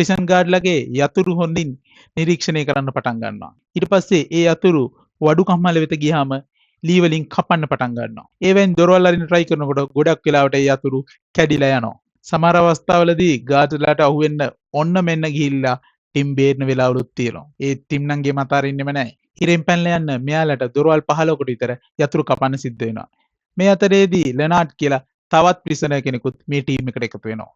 ප්‍රිසන් ගාඩ්ලගේ යතුරු හොඳින් නිරීක්ෂණය කරන්න පටන් ගන්නවා. ඊට පස්සේ ඒ යතුරු වඩු කම්මල වෙත ගියාම ලී වලින් කපන්න පටන් ගන්නවා. ඒවෙන් දොරවල් අරින්න try කරනකොට ගොඩක් වෙලාවට ඒ යතුරු කැඩිලා යනවා. සමහර අවස්ථාවලදී ගාඩ්ලාට අහුවෙන්න ඔන්න මෙන්න ගිහිල්ලා ටිම් බේරන වෙලාවලුත් තියෙනවා. ඒ ටිම් නම් ගේ මත අරින්නෙම නැහැ. හිරෙන් පැනලා යන්න මෙයාලට දොරවල් 15කට විතර යතුරු කපන්න සිද්ධ වෙනවා. මේ අතරේදී ලෙනාඩ් කියලා තවත් ප්‍රිසනර් කෙනෙකුත් මේ ටීම් එකට එකතු වෙනවා.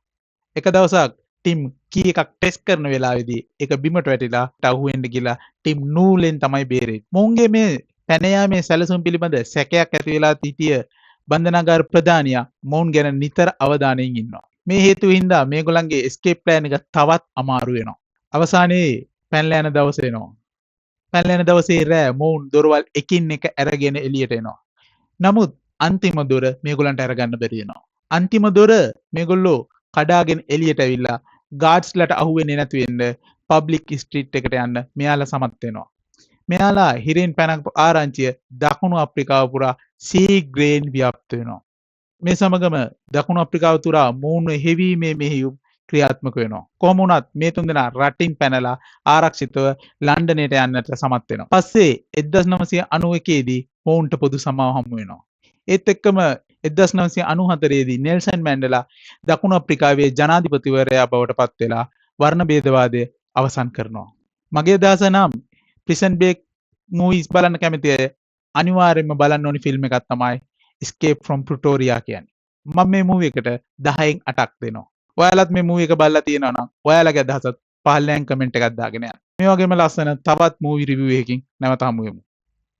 එක දවසක් ටිම් කී එකක් ටෙස්ට් කරන වෙලාවේදී ඒක බිමට වැටිලා අහුවෙන්න ගිහලා ටිම් නූලෙන් තමයි බේරෙන්නේ. මොවුන්ගේ මේ පැන යාමේ සැලසුම් පිළිබඳ සැකයක් ඇති වෙලා සිටිය බන්ධනාගාර ප්‍රධානියා මොවුන් ගැන නිතර අවධානයෙන් ඉන්නවා. මේ හේතුව හින්දා මේගොල්ලන්ගේ escape plan එක තවත් අමාරු වෙනවා. අවසානයේ පැනලා යන දවස එනවා. පැනලා යන දවසේ රෑ මොවුන් දොරවල් එකින් එක අරගෙන එළියට එනවා. නමුත් අන්තිම දොර මේගොල්ලන්ට අරගන්න බැරි වෙනවා. අන්තිම දොර මේගොල්ලෝ කඩාගෙන එළියට ඇවිල්ලා ගාඩ්ස්ලට අහුවෙන්නේ නැති වෙන්න පබ්ලික් ස්ට්‍රීට් එකට යන්න මෙයාලා සමත් වෙනවා. මෙයාලා හිරෙන් පැනපු ආරංචිය දකුණු අප්‍රිකාව පුරා සීග්‍රයෙන් ව්‍යාප්ත වෙනවා. මේ සමගම දකුණු අප්‍රිකාව තුරා මූණ හෙවීමේ මෙහෙයුම් ක්‍රියාත්මක වෙනවා. කොහොම වුණත් මේ තුන්දෙනා රටින් පැනලා ආරක්ෂිතව ලන්ඩනයට යන්නට සමත් වෙනවා. පස්සේ 1991 දී මොවුන්ට පොදු සමාව හමු වෙනවා. ඒත් එක්කම 1994 දී නෙල්සන් මැන්ඩලා දකුණු අප්‍රිකාවේ ජනාධිපතිවරයා බවට පත් වෙලා වර්ණ භේදවාදය අවසන් කරනවා. මගේ අදහස නම් ප්‍රිසන් බ්‍රේක් මූවිස් බලන්න කැමති අය අනිවාර්යයෙන්ම බලන්න ඕනි ෆිල්ම් එකක් තමයි Escape from Pretoria කියන්නේ. මම මේ මූවි එකට 10න් 8ක් දෙනවා. ඔයාලත් මේ මූවි එක බලලා තියෙනවා නම් ඔයාලගේ අදහසත් පහළෙන් කමෙන්ට් එකක් දාගෙන යන්න. මේ වගේම ලස්සන තවත් මූවි රිවිව් එකකින් නැවත හමු වෙමු.